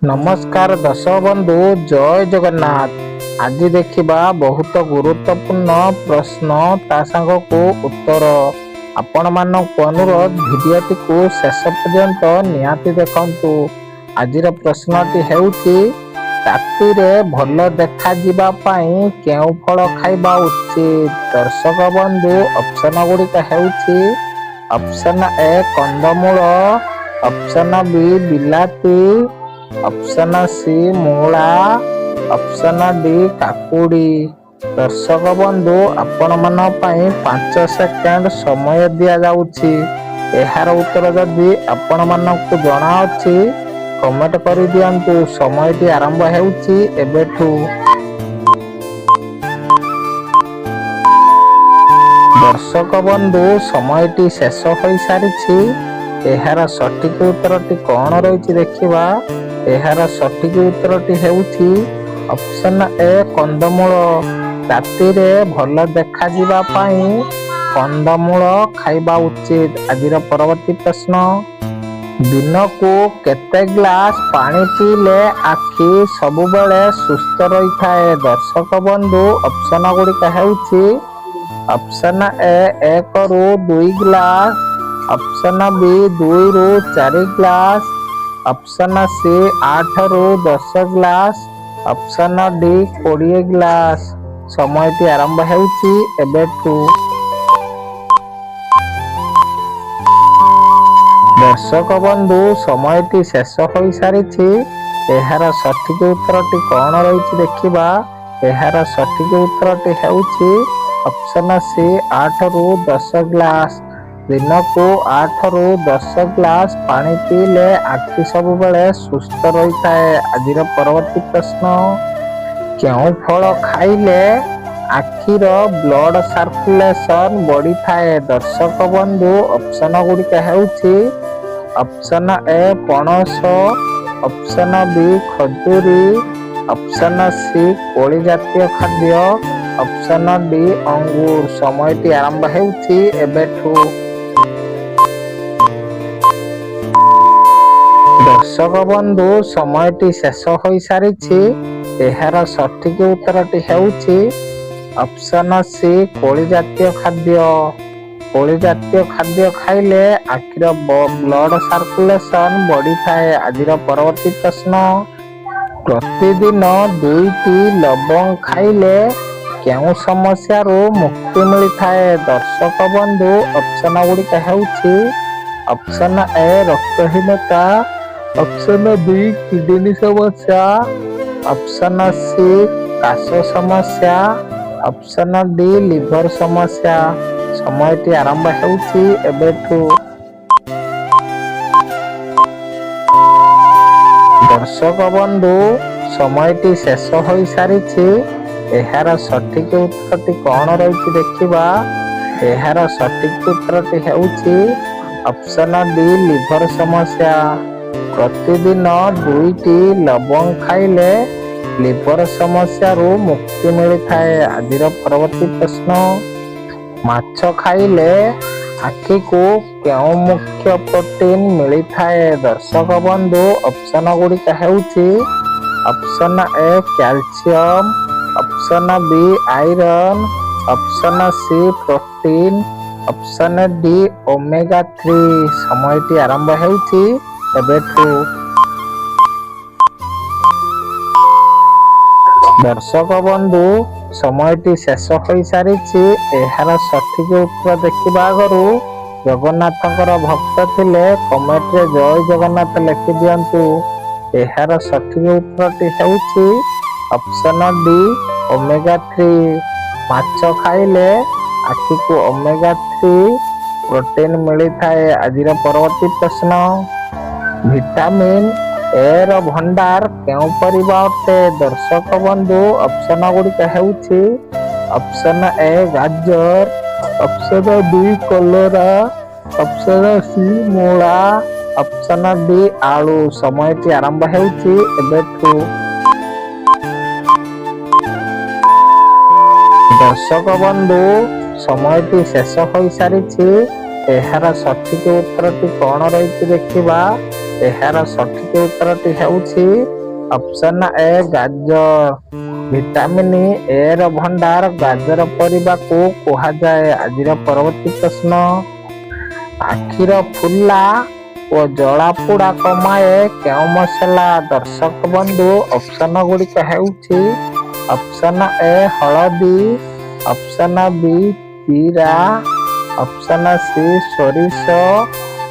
नमस्कार दर्शक बंधु, जय जगन्नाथ। आज देखिबा बहुत गुरुत्वपूर्ण प्रश्न ता संग को उत्तर। आपण मानक अनुरोध भिडियोटी को शेष पर्यंत निहाती देखंतु। आजिर प्रश्नटी हेउची राति रे भल देखा जिबा पई केउ फल खाइबा उचित। दर्शक बंधु ऑप्शन गुड़िक हेउची ऑप्शन ए कंदमूल, ऑप्शन बी बिलाती, ऑप्शन सी मूला, ऑप्शन डी काकुड़ी। दर्शक बंधु आपण मन पई 5 सेकेंड समय दिया जाउची। एहार उत्तर जदि आपण मानकु जणा अछि कमेंट करि दियंतु। समयटी आरंभ हेउची एबेठू। दर्शक बंधु समयटी शेष होई सारिछि। एहार सठिक उत्तरटी कौन रही देखिबा। एहार सठिक उत्तरटी हेउछि ऑप्शन ए कंदमूल। राति रे भल देखा जिबा पई कंदमूल खाइबा उचित। आजिर परवर्ती प्रश्न, दिन को केते ग्लास पानी पीले आखि सबुबेले सुस्थ रही थाए। दर्शक बंधु ऑप्शन गुड़िक हेउछि ऑप्शन ए 1 ରୁ 2 ग्लास, ऑप्शन बी 2 ରୁ 4 ग्लास, ऑप्शन सी 8 ରୁ 10 ग्लास, ऑप्शन डी 20 ग्लास। समयटी आरंभ हेउछि एबेठू। दर्शक बंधु समयटी शेष होई सारिछि। एहार सठिक उत्तरटी कौन रही देखिबा। एहार सठिक उत्तरटी हेउछि ऑप्शन सी 8 ରୁ 10 ग्लास। दिन को 8 ରୁ 10 ग्लास पानी पीले आखि सबुबेले सुस्थ रही थाए। आजिर परवर्ती प्रश्न, केउ फल खाइले आखिर ब्लड सर्कुलेशन बढ़ी थाए। दर्शक बंधु ऑप्शन गुड़िक हेउछि ऑप्शन ए पणस, ऑप्शन बी खजूरी, ऑप्शन सी कोली जातीय खाद्य, ऑप्शन डी अंगूर। समयटी आरंभ हेउछि एबेठू। दर्शक बंधु समयटी शेष होई सारिछि। एहार सठिक उत्तरटी हेउछि ऑप्शन सी कोली जातीय खाद्य। कोली जातीय खाद्य खाइले आखिर ब्लड सर्कुलेशन बढ़ी थाए। आजिर परवर्ती प्रश्न, प्रतिदिन 2टी लवंग खाइले केउ समस्या रो मुक्ति मिली थाए। दर्शक बंधु ऑप्शन गुड़िक हेउछि ऑप्शन ए रक्तहीनता, ऑप्शन बी किडनी समस्या, ऑप्शन सी काश समस्या, ऑप्शन डी लिवर समस्या। समयटी आरंभ हेउछि एबेठू। दर्शक बंधु समयटी शेष होई सारिछि। एहार सठिक उत्तरटी कौन रही देखिबा। एहार सठिक उत्तरटी हेउछि ऑप्शन डी लिवर समस्या। प्रतिदिन 2टी लवंग खाइले लिवर समस्या रो मुक्ति मिली थाए। आजिर परवर्ती प्रश्न, माछ खाइले आखि को केउ मुख्य प्रोटीन मिली थाए। दर्शक बंधु ऑप्शन गुड़िक हेउछि option A calcium, option B iron, option C protein, option D omega 3। समयटी आरंभ हेउछि एबेठू। दर्शक बंधु समयटी शेष होई सारिछि। एहार सठिक उत्तर देखिबा आगरू जगन्नाथଙ୍କର भक्त थिले कमेंट रे जय जगन्नाथ लिखि दियंतु। एहार सठिक उत्तरटी हेउछि ऑप्शन डी ओमेगा 3। माछ खाइले आखि को ओमेगा 3 प्रोटीन मिली थाए। आजिर परवर्ती प्रश्न, विटामिन ए रो भंडार केउ परिबा अटे। दर्शक बंधु ऑप्शन गुड़िक हेउछि ऑप्शन ए गाजर, ऑप्शन बी कलोरा, ऑप्शन सी मूला, ऑप्शन डी आलू। समयटी आरंभ हेउछि एबेठू। दर्शक बंधु समयटी शेष होई सारिछि। एहार सठिक उत्तरटी कौन रही देखिबा। ଏହାର ସଠିକ ଉତ୍ତରଟି ହେଉଛି ଅପସନ ଏ ଗାଜର। ଭିଟାମିନ ଏ ର ଭଣ୍ଡାର ଗାଜର ପରିବାକୁ କୁହାଯାଏ। ଆଜିର ପରବର୍ତ୍ତୀ ପ୍ରଶ୍ନ, ଆଖିର ଫୁଲା ଓ ଜଳାପୋଡ଼ା କମାଏ କେଉଁ ମସଲା? ଦର୍ଶକ ବନ୍ଧୁ, ଅପସନ ଗୁଡ଼ିକ ହେଉଛି ଅପସନ ଏ ହଳଦୀ, ଅପସନ ବି ଜିରା, ଅପସନ ସି ସୋରିଷ,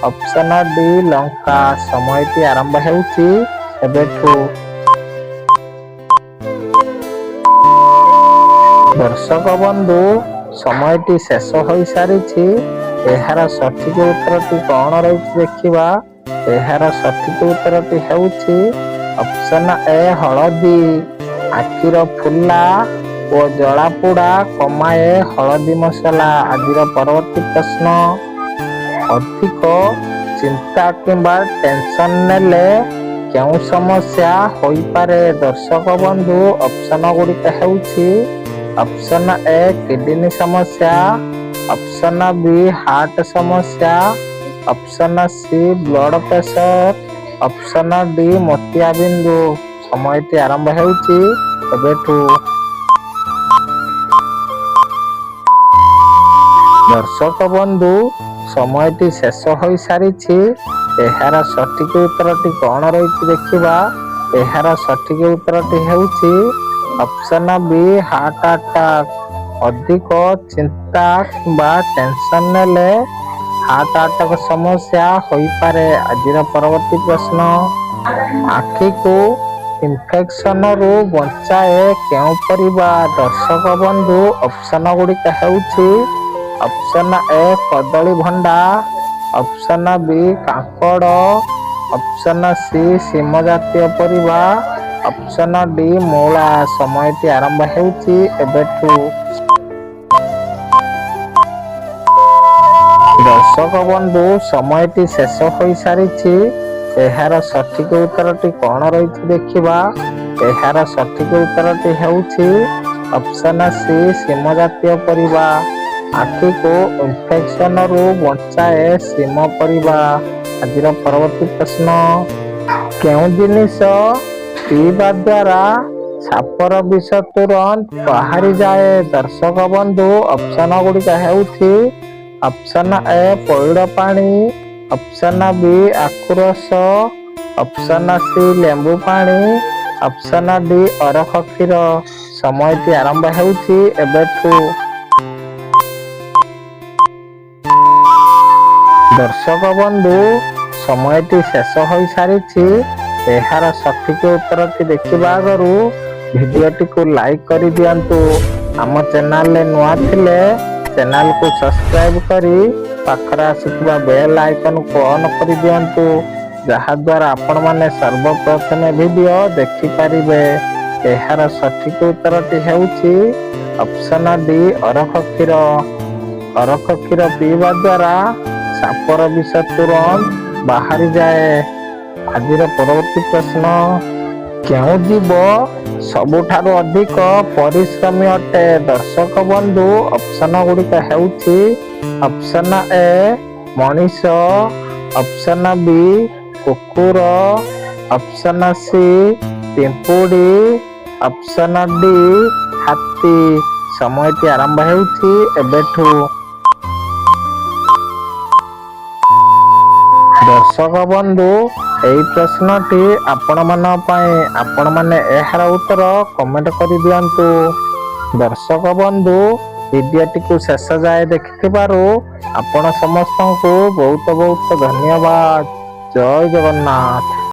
ଅପସନ ଡି ଲଙ୍କା। ସମୟଟି ଆରମ୍ଭ ହେଉଛି ଏବେଠୁ। ଦର୍ଶକ ବନ୍ଧୁ, ସମୟଟି ଶେଷ ହୋଇସାରିଛି। ଏହାର ସଠିକ ଉତ୍ତରଟି କଣ ରହିଛି ଦେଖିବା। ଏହାର ସଠିକ ଉତ୍ତରଟି ହେଉଛି ଅପସନ ଏ ହଳଦୀ। ଆଖିର ଫୁଲା ଓ ଜଳାପୋଡ଼ା କମାଏ ହଳଦୀ ମସଲା। ଆଜିର ପରବର୍ତ୍ତୀ ପ୍ରଶ୍ନ, ଅଧିକ ଚିନ୍ତା କିମ୍ବା ଟେନସନ ନେଲେ କେଉଁ ସମସ୍ୟା ହୋଇପାରେ? ଦର୍ଶକ ବନ୍ଧୁ, ଅପସନ ଗୁଡ଼ିକ ହେଉଛି ଅପସନ ଏ କିଡନୀ ସମସ୍ୟା, ଅପସନ ବି ହାର୍ଟ ସମସ୍ୟା, option C blood pressure, option D ମୋତିଆବିନ୍ଦୁ। ସମୟଟି ଆରମ୍ଭ ହେଉଛି ଏବେଠୁ। ଦର୍ଶକ ବନ୍ଧୁ, ସମୟଟି ଶେଷ ହୋଇସାରିଛି। ଏହାର ସଠିକ ଉତ୍ତରଟି କଣ ରହିଛି ଦେଖିବା। ଏହାର ସଠିକ ଉତ୍ତରଟି ହେଉଛି ଅପସନ ବି ହାର୍ଟ ଆଟାକ। ଅଧିକ ଚିନ୍ତା କିମ୍ବା ଟେନସନ ନେଲେ ହାର୍ଟ ଆଟାକ ସମସ୍ୟା ହୋଇପାରେ। ଆଜିର ପରବର୍ତ୍ତୀ ପ୍ରଶ୍ନ, ଆଖିକୁ ଇନଫେକ୍ସନରୁ ବଞ୍ଚାଏ କେଉଁ ପରିବା? ଦର୍ଶକ ବନ୍ଧୁ, ଅପସନ ଗୁଡ଼ିକ ହେଉଛି ଅପସନ ଏ କଦଳୀ ଭଣ୍ଡା, ଅପସନ ବି କାଙ୍କଡ଼, ଅପସନ ସି ସିମ ଜାତୀୟ ପରିବା, ଅପସନ ଡି ମୂଳା। ସମୟଟି ଆରମ୍ଭ ହେଉଛି ଏବେଠୁ। ଦର୍ଶକ ବନ୍ଧୁ, ସମୟଟି ଶେଷ ହୋଇସାରିଛି। ଏହାର ସଠିକ ଉତ୍ତରଟି କଣ ରହିଛି ଦେଖିବା। ଏହାର ସଠିକ ଉତ୍ତରଟି ହେଉଛି ଅପସନ ସି ସିମ ଜାତୀୟ ପରିବା। ଆଖିକୁ ଇନଫେକ୍ସନରୁ ବଞ୍ଚାଏ ସିମ ପରିବା। ଆଜିର ପରବର୍ତ୍ତୀ ପ୍ରଶ୍ନ, କେଉଁ ଜିନିଷ ପିଇବା ଦ୍ୱାରା ସାପର ବିଷ ତୁରନ୍ତ ବାହାରିଯାଏ? ଦର୍ଶକ ବନ୍ଧୁ, ଅପସନ ଗୁଡ଼ିକ ହେଉଛି ଅପସନ ଏ ପଇଡ଼ ପାଣି, ଅପସନ ବି ଆଖୁ ରସ, ଅପସନ ସି ଲେମ୍ବୁ ପାଣି, ଅପସନ ଡି ଅରଖ କ୍ଷୀର। ସମୟଟି ଆରମ୍ଭ ହେଉଛି ଏବେଠୁ। ଦର୍ଶକ ବନ୍ଧୁ, ସମୟଟି ଶେଷ ହୋଇସାରିଛି। ଏହାର ସଠିକ ଉତ୍ତରଟି ଦେଖିବା ଆଗରୁ ଭିଡିଓଟିକୁ ଲାଇକ୍ କରିଦିଅନ୍ତୁ। ଆମ ଚ୍ୟାନେଲରେ ନୂଆ ଥିଲେ ଚ୍ୟାନେଲକୁ ସବସ୍କ୍ରାଇବ କରି ପାଖରେ ଆସୁଥିବା ବେଲ୍ ଆଇକନକୁ ଅନ୍ କରିଦିଅନ୍ତୁ, ଯାହାଦ୍ୱାରା ଆପଣମାନେ ସର୍ବପ୍ରଥମେ ଭିଡିଓ ଦେଖିପାରିବେ। ଏହାର ସଠିକ ଉତ୍ତରଟି ହେଉଛି ଅପସନ ଡି ଅରଖ କ୍ଷୀର। ଅରଖ କ୍ଷୀର ପିଇବା ଦ୍ୱାରା ସାପର ବିଷ ତୁରନ୍ତ ବାହାରିଯାଏ। ଆଜିର ପରବର୍ତ୍ତୀ ପ୍ରଶ୍ନ, କେଉଁ ଜୀବ ସବୁଠାରୁ ଅଧିକ ପରିଶ୍ରମୀ ଅଟେ? ଦର୍ଶକ ବନ୍ଧୁ, ଅପସନ ଗୁଡ଼ିକ ହେଉଛି ଅପସନ ଏ ମଣିଷ, ଅପସନ ବି କୁକୁର, ଅପସନ ସି ପିମ୍ପୁଡ଼ି, ଅପସନ ଡି ହାତୀ। ସମୟଟି ଆରମ୍ଭ ହେଉଛି ଏବେଠୁ। ଦର୍ଶକ ବନ୍ଧୁ, ଏହି ପ୍ରଶ୍ନଟି ଆପଣମାନଙ୍କ ପାଇଁ। ଆପଣମାନେ ଏହାର ଉତ୍ତର କମେଣ୍ଟ କରିଦିଅନ୍ତୁ। ଦର୍ଶକ ବନ୍ଧୁ, ଭିଡିଓଟିକୁ ଶେଷ ଯାଏ ଦେଖିଥିବାରୁ ଆପଣ ସମସ୍ତଙ୍କୁ ବହୁତ ବହୁତ ଧନ୍ୟବାଦ। ଜୟ ଜଗନ୍ନାଥ।